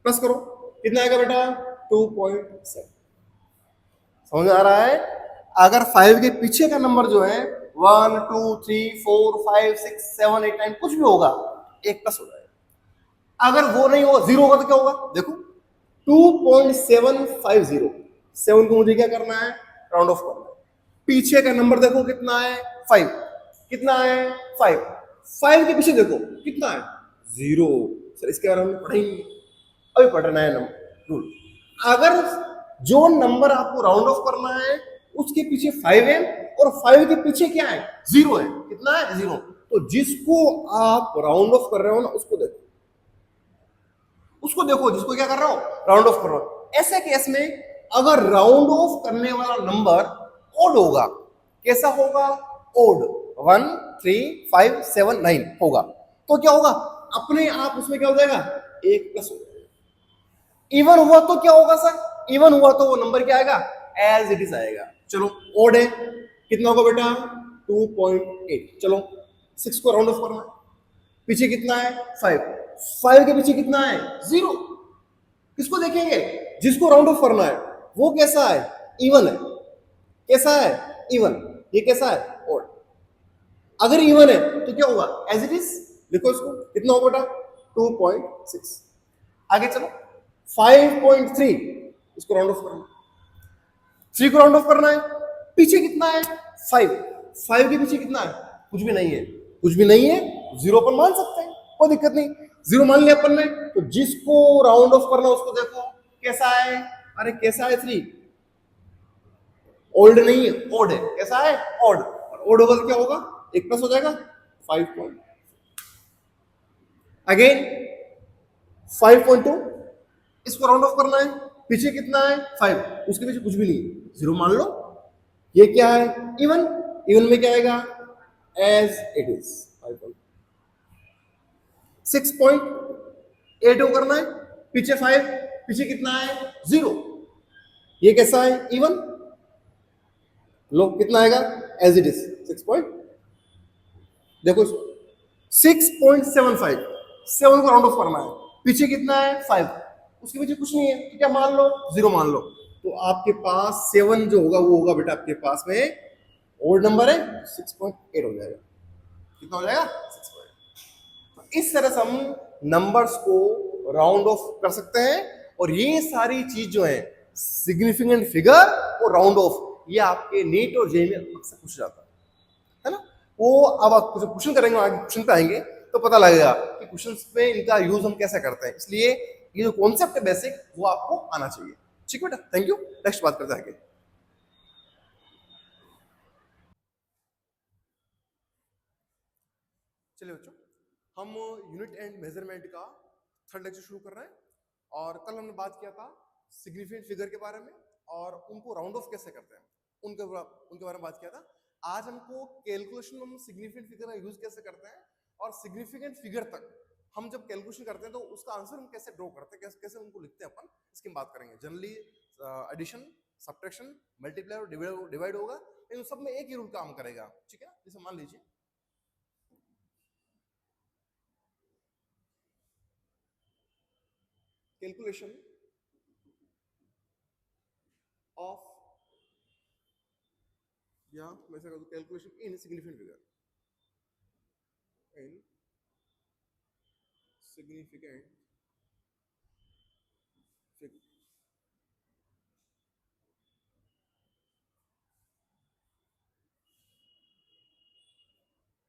प्लस करो, कितना आएगा बेटा, 2.7. समझ आ रहा है. अगर 5 के पीछे का नंबर जो है 1 2 3 4 5 6 7 8 9 कुछ भी होगा, 1 प्लस हो जाएगा. अगर वो नहीं होगा, 0 होगा, तो क्या होगा, देखो 2.750. 7 को मुझे क्या करना है, राउंड ऑफ करना है. पीछे का नंबर देखो कितना है, 5. कितना है, 5. 5 के पीछे देखो कितना है, 0. सर इसके बारे में पढ़ा ही नहीं, अभी पढ़ रहे नया नंबर रूल. अगर जो नंबर आपको राउंड ऑफ करना है उसके पीछे 5 है और 5 के पीछे क्या है, 0 है. कितना है, 0. तो जिसको आप राउंड ऑफ कर रहे हो ना उसको देखो. उसको देखो जिसको क्या कर रहा हो, राउंड ऑफ कर रहा हो। ऐसे केस में अगर राउंड ऑफ करने वाला नंबर ओड होगा, कैसा होगा, ओड, 1 3 5 7 9 होगा, तो क्या होगा, अपने आप उसमें क्या हो जाएगा, एक प्लस हो जाएगा। इवन हुआ तो क्या होगा सर, इवन हुआ तो वो नंबर क्या आएगा, एज इट इज आएगा। चलो ओड है, कितना होगा बेटा, 2.8। चलो 6 को राउंड ऑफ करना है, पीछे कितना है, 5, 5 के पीछे कितना है, 0। किसको देखेंगे, जिसको राउंड ऑफ करना है, वो कैसा है, इवन है, कैसा है, इवन, ये कैसा है, ओड। अगर इवन है तो क्या होगा, एज इट इज लिखो इसको, कितना होगा बेटा, 2.6। आगे चलो 5.3, इसको राउंड ऑफ करना है, 3 को राउंड ऑफ करना है, पीछे कितना है, 5, 5 के पीछे कितना है, कुछ भी नहीं है, कुछ भी नहीं है, 0 अपन मान सकते हैं, कोई दिक्कत नहीं, 0 मान लिया अपन ने। तो जिसको राउंड ऑफ करना उसको देखो कैसा है, अरे कैसा है, 3, ओल्ड नहीं है, ओड है, कैसा है, ओड, ओड होगा तो क्या होगा, एक प्लस हो जाएगा, 5 अगेन 5.2, इसको राउंड ऑफ करना है, पीछे कितना है, 5, उसके पीछे कुछ भी नहीं, 0 मान लो। ये क्या है, इवन, इवन में क्या आएगा, एज इट इज 6.8 को करना है, पीछे 5, पीछे कितना है, 0, ये कैसा है, इवन, लो कितना आएगा, एज इट इज 6 देखो 6.75, 7 को राउंड ऑफ करना है, पीछे कितना है, 5, उसके पीछे कुछ नहीं है, तो क्या मान लो, 0 मान लो। तो आपके पास 7 जो होगा वो होगा बेटा आपके पास में ओड नंबर है, 6.8 हो जाएगा, कितना हो जाएगा, 6.8। तो इस तरह से हम नंबर्स को राउंड ऑफ कर सकते हैं। और ये सारी चीज जो है, सिग्निफिकेंट फिगर और राउंड ऑफ, ये आपके नीट और जेईई में अक्सर पूछा जाता है ना। वो अब आप कुछ क्वेश्चन करेंगे, आगे क्वेश्चन पे आएंगे तो पता लगेगा कि क्वेश्चंस पे इनका यूज हम कैसे करते हैं। इसलिए ये जो कॉन्सेप्ट है बेसिक, वो आपको आना चाहिए। ठीक है बेटा, थैंक यू। नेक्स्ट बात करते हैं आगे। चलिए बच्चों, हम यूनिट एंड मेजरमेंट का थर्ड लेक्चर शुरू कर रहे हैं। और कल हमने बात किया था सिग्निफिकेंट फिगर के बारे में और उनको राउंड ऑफ कैसे करते हैं, उनके बारे में बात किया था। आज हमको कैलकुलेशन में हम सिग्निफिकेंट फिगर का यूज कैसे करते हैं और सिग्निफिकेंट फिगर तक हम जब कैलकुलेशन करते हैं तो उसका आंसर हम कैसे ड्रॉ करते हैं, कैसे उनको लिखते हैं अपन, इसकी हम बात करेंगे। जनरली एडिशन, सब्ट्रैक्शन, मल्टीप्लाई और डिवाइड होगा, इन सब में एक ही रूल काम करेगा। ठीक है, जैसे मान लीजिए कैलकुलेशन ऑफ, या मैं ऐसा कहूँ calculation in significant figure, in significant figure.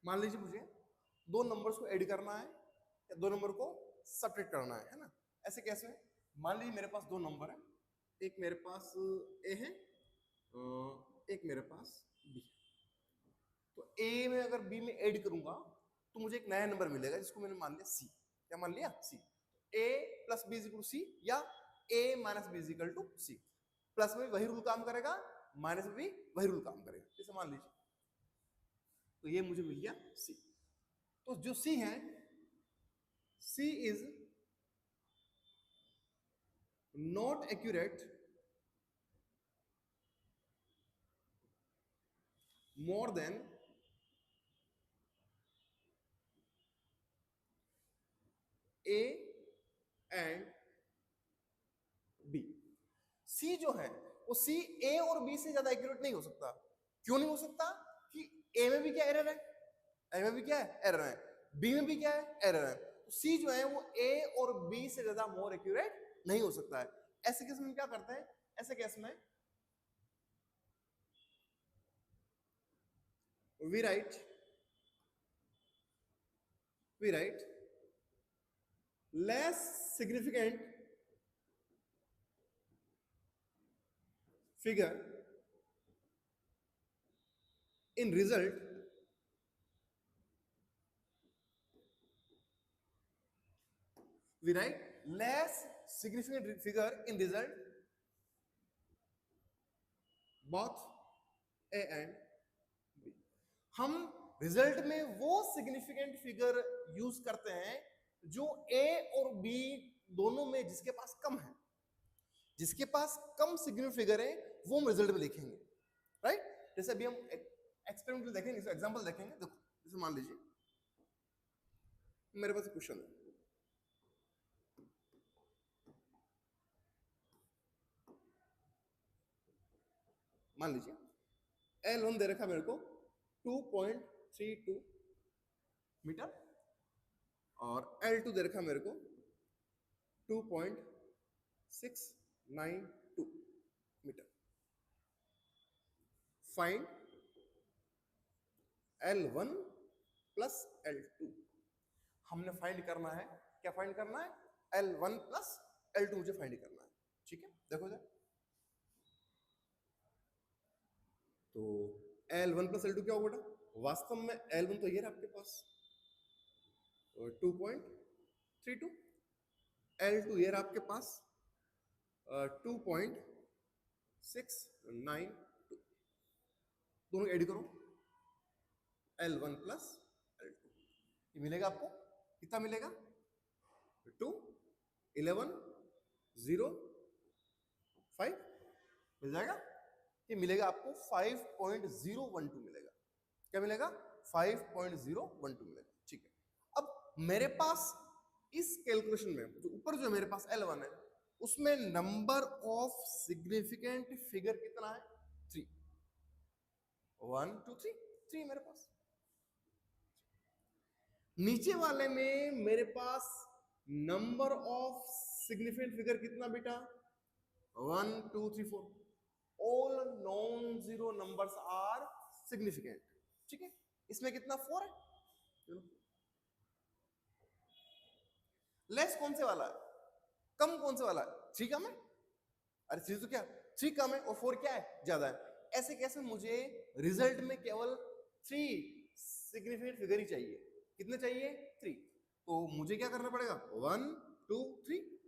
मान लीजिए मुझे दो नंबर्स को ऐड करना है या दो नंबर को सब्ट्रैक्ट करना है ना। ऐसे कैसे, मान लीजिए मेरे पास दो नंबर है, एक मेरे पास ए है, एक मेरे पास बी। तो ए में अगर बी में ऐड करूंगा तो मुझे एक नया नंबर मिलेगा जिसको मैंने मान लिया सी। क्या मान लिया, C. A plus B is equal to C, या A minus B is equal to C. Plus में भी वही रूल काम करेगा, माइनस में भी वही रूल काम करेगा। जैसे मान लीजिए तो ये मुझे मिल गया सी। तो जो सी है, C is not accurate more than A and B। C जो है वो C A और B से ज्यादा एक्यूरेट नहीं हो सकता। क्यों नहीं हो सकता? कि A में भी क्या एरर है, A में भी क्या है, एरर है, B में भी क्या है, एरर है। तो C जो है वो A और B से ज्यादा मोर एक्यूरेट नहीं हो सकता है। ऐसे केस में क्या करते हैं, ऐसे केस में we write less significant figure in result we write less significant figure in result both A and B. हम रिजल्ट में वो सिग्निफिकेंट फिगर यूज करते हैं जो ए और बी दोनों में जिसके पास कम है। जिसके पास कम सिग्निफिकेंट फिगर है वो हम रिजल्ट में लिखेंगे, राइट। जैसे अभी हम एक्सपेरिमेंट देखेंगे, एग्जांपल देखेंगे। देखो जैसे मान लीजिए मेरे पास क्वेश्चन है, मान लीजिए L1 दे रखा मेरे को 2.32 मीटर और L2 दे रखा मेरे को 2.692 metre. Find L1 plus L2। हमने फाइंड करना है, क्या फाइंड करना है? L1 प्लस L2 मुझे फाइंड करना है, ठीक है। देखो जरा, तो L1 प्लस L2 क्या होगा बेटा? वास्तव में L1 तो ये रहा आपके पास 2.32, L2 ये रहा आपके पास 2.692। दोनों ऐड करो, L1 प्लस L2 ये मिलेगा आपको, कितना मिलेगा? 2 11 0 5 मिल जाएगा। ये मिलेगा आपको 5.012 मिलेगा। क्या मिलेगा? 5.012 मिलेगा, ठीक है। अब मेरे पास इस कैलकुलेशन में जो ऊपर जो मेरे पास L1 है उसमें नंबर ऑफ सिग्निफिकेंट फिगर कितना है? 3। 1 2 3 3 मेरे पास। नीचे वाले में मेरे पास नंबर ऑफ सिग्निफिकेंट फिगर कितना बेटा? 1 2 3 4। All non zero numbers are significant, ठीक है। इसमें कितना? 4 है। लेस कौन से वाला है? कम कौन से वाला है? 3 कम है। अरे 3 तो क्या, 3 कम है और 4 क्या है? ज्यादा है। ऐसे कैसे? मुझे रिजल्ट में केवल 3 सिग्निफिकेंट फिगर ही चाहिए। कितने चाहिए? 3। तो मुझे क्या करना पड़ेगा? 1 2 3।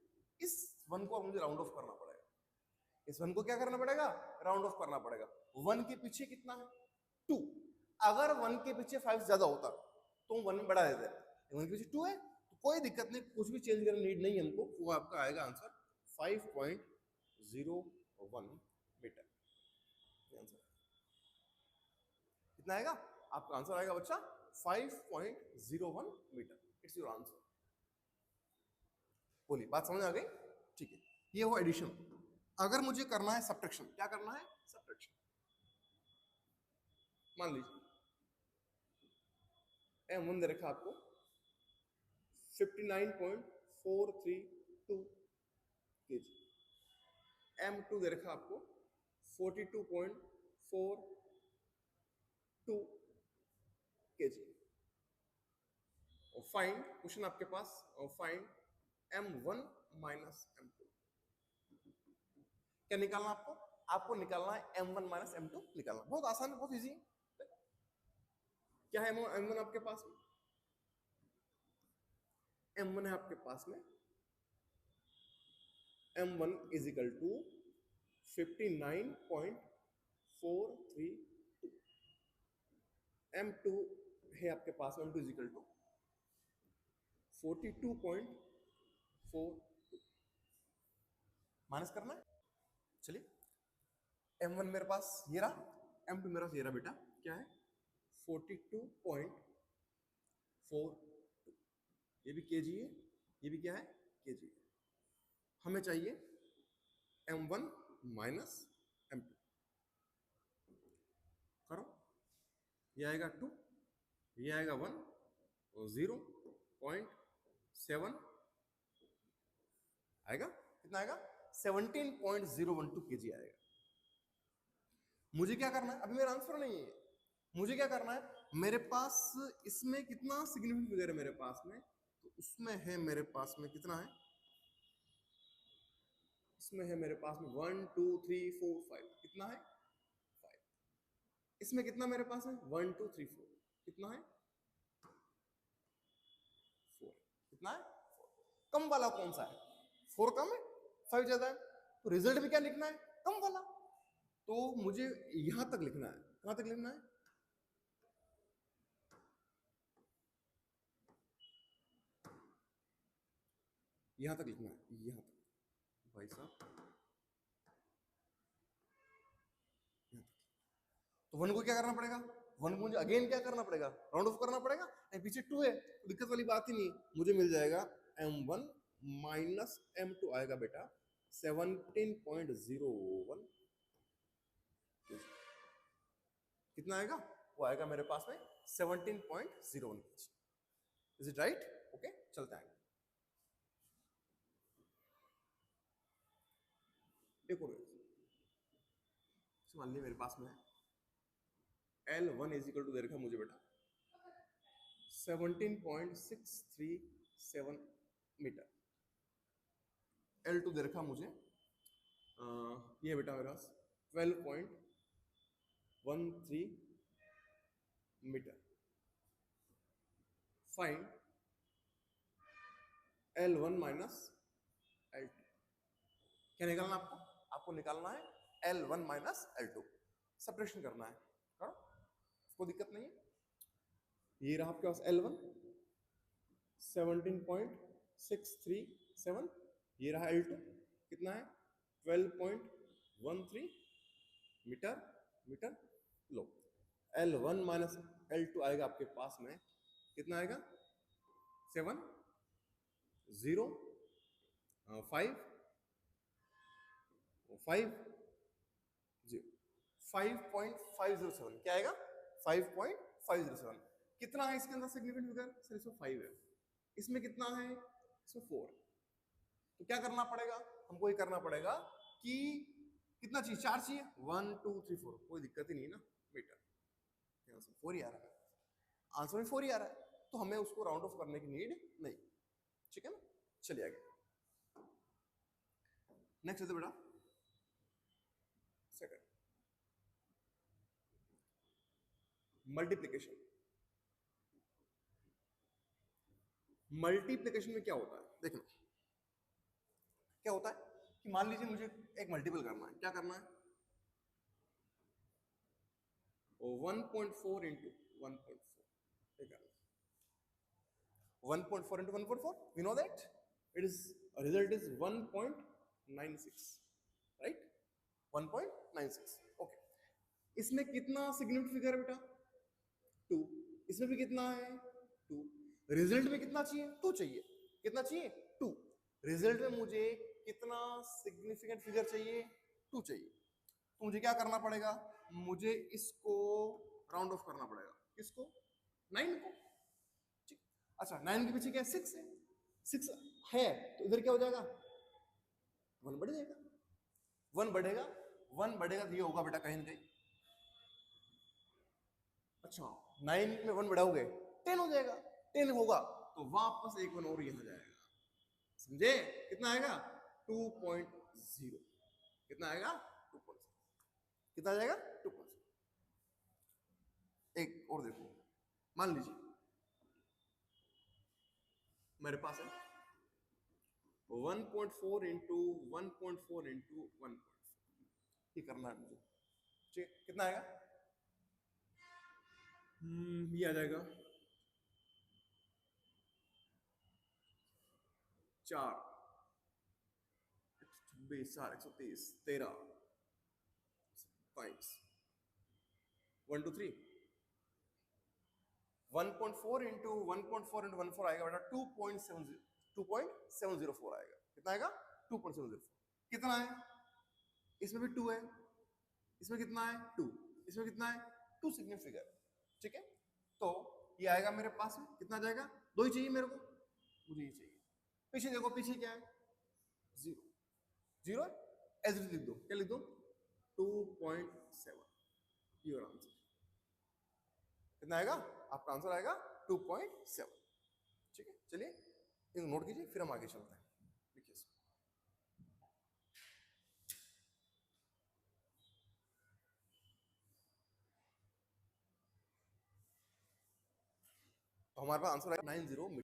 इस 1 को मुझे राउंड ऑफ करना पड़ेगा। इस 1 को क्या करना पड़ेगा? राउंड ऑफ करना पड़ेगा। 1 के पीछे कितना है? 2। अगर 1 के पीछे 5 ज्यादा होता तो 1 में बढ़ा देते। 1 के पीछे 2 है तो कोई दिक्कत नहीं, कुछ भी चेंज करने नीड नहीं हमको। वो आपका आएगा आंसर 5.01 मीटर। आंसर कितना आएगा? आपका आंसर आएगा बच्चा 5.01 मीटर। It's your answer. बोलिए, बात समझ आ गई? ठीक है, ये हो एडिशन। अगर मुझे करना है सब्ट्रैक्शन, क्या करना है? सब्ट्रैक्शन। मान लीजिए M1 दे रखा आपको 59.432 kg, M2 दे रखा आपको 42.42 kg। और फाइंड, क्वेश्चन आपके पास, और फाइंड M1 माइनस M2। क्या निकालना आपको? आपको निकालना है M1 माइनस M2 निकालना। बहुत आसान है, बहुत इजी है। क्या है M1 आपके पास में? M1 है आपके पास में M1 is equal to 59.432। M2 है आपके पास में, M2 is equal to 42.42। Minus करना है। चलिए, M1 मेरे पास ये रहा, M2 मेरा ये रहा बेटा। क्या है? 42.42। ये भी kg है, ये भी क्या है? kg है। हमें चाहिए M1 माइनस M2। करो, ये आएगा 2, ये आएगा 1 और 0.7 आएगा। कितना आएगा? 17.012 kg आएगा। मुझे क्या करना है? अभी मेरा आंसर नहीं है। मुझे क्या करना है? मेरे पास इसमें कितना सिग्निफिकेंट फिगर है मेरे पास में? तो उसमें है मेरे पास में कितना है? इसमें है मेरे पास में 1 2 3 4 5। कितना है? 5। इसमें कितना मेरे पास है? 1 2 3 4। कितना है? 4। कितना है? 4। कम वाला कौन सा है? 4 कम है, 5 ज्यादा है, तो रिजल्ट में क्या लिखना है, कम वाला। तो मुझे यहां तक लिखना है, कहां तक लिखना है, यहां तक लिखना है, यहां तक भाई साहब, यहां तक। तो वन को क्या करना पड़ेगा, वन को मुझे अगेन क्या करना पड़ेगा, राउंड ऑफ करना पड़ेगा, पीछे 2 है तो दिक्कत वाली बात ही नहीं, मुझे मिल जाएगा m1 माइनस m2 आएगा बेटा 17.01, कितना आएगा, वो आएगा मेरे पास में 17.01 kg। Is it right, okay चलता है। देखो मान लिया मेरे पास में है L1 इज इक्वल टू दे रखा मुझे बेटा 17.637 मीटर, L2 दे रखा मुझे ये बेटा मेरे पास 12.13 metre. Find L1 minus L2, क्या निकालना आपको, आपको निकालना है L1 माइनस L2, सब्ट्रैक्शन करना है, करो कोई दिक्कत नहीं है। ये रहा आपके पास L1 17.637, ये रहा L2 कितना है 12.13 मीटर, मीटर लो। L1 माइनस L2 आएगा आपके पास में कितना आएगा 7 0 5 5 0 5.507, क्या आएगा 5.507। कितना है इसके अंदर सिग्निफिकेंट फिगर, सर इसमें 5 है, इसमें कितना है, इसमें 4 है। तो क्या करना पड़ेगा, हमको ये करना पड़ेगा कि कितना चाहिए, 4 चाहिए, 1 2 3 4, कोई दिक्कत ही नहीं ना मीटर, 4 ही आ रहा है, आंसर में 4 ही आ रहा है, तो हमें उसको राउंड ऑफ करने की नीड नहीं, ठीक है ना। चलिए आगे, नेक्स्ट है बेटा सेकंड मल्टीप्लिकेशन। मल्टीप्लिकेशन में क्या होता है, देखना क्या होता है कि मान लीजिए मुझे एक मल्टीपल करना है, क्या करना है 1.4 into 1.4, 1.4 into 1.4, we know that it is result is 1.96, right, 1.96, okay। इसमें कितना सिग्निफिकेंट फिगर है बेटा 2, इसमें भी कितना है 2, रिजल्ट में कितना चाहिए 2 चाहिए, कितना चाहिए 2, रिजल्ट में मुझे कितना सिग्निफिकेंट फिगर चाहिए 2 चाहिए, तो मुझे क्या करना पड़ेगा, मुझे इसको राउंड ऑफ करना पड़ेगा, किसको 9 को, ठीक। अच्छा 9 के पीछे क्या है 6 है, 6 है तो इधर क्या हो जाएगा 1 बढ़ जाएगा, 1 बढ़ेगा, 1 बढ़ेगा तो ये होगा बेटा कहीं ना कहीं, अच्छा 9 में 1 बढ़ाओगे 10 हो जाएगा, 10 होगा तो वापस एक 1 और यहां जाएगा, समझे, कितना आएगा 2.0, कितना आएगा 2.0, कितना आ जाएगा 2.0। एक और देखो, मान लीजिए मेरे पास है 1.4 इंटू 1.4 इंटू 1.4, ये करना है मुझे, ठीक है, कितना आएगा, ये आ जाएगा 4 26 4 123 13 5 1 2 3 1.4 इंटू 1.4 इंटू 1.4 आएगा बेटा 2.704 आएगा, कितना आएगा 2.704, कितना है, इसमें भी 2 है, इसमें कितना है 2, इसमें कितना है 2 सिग्निफिकेंट फिगर, ठीक है। तो ये आएगा मेरे पास में कितना जाएगा, 2 ही चाहिए मेरे को, मुझे ये चाहिए, पीछे देखो पीछे क्या है 0 0 एज लिख दो, क्या लिख दो 2.7, योर आंसर, कितना आएगा आपका आंसर आएगा 2.7, ठीक है। चलिए इनको नोट कीजिए फिर हम आगे चलते हैं, देखिए तो हमारे पास आंसर आएगा 90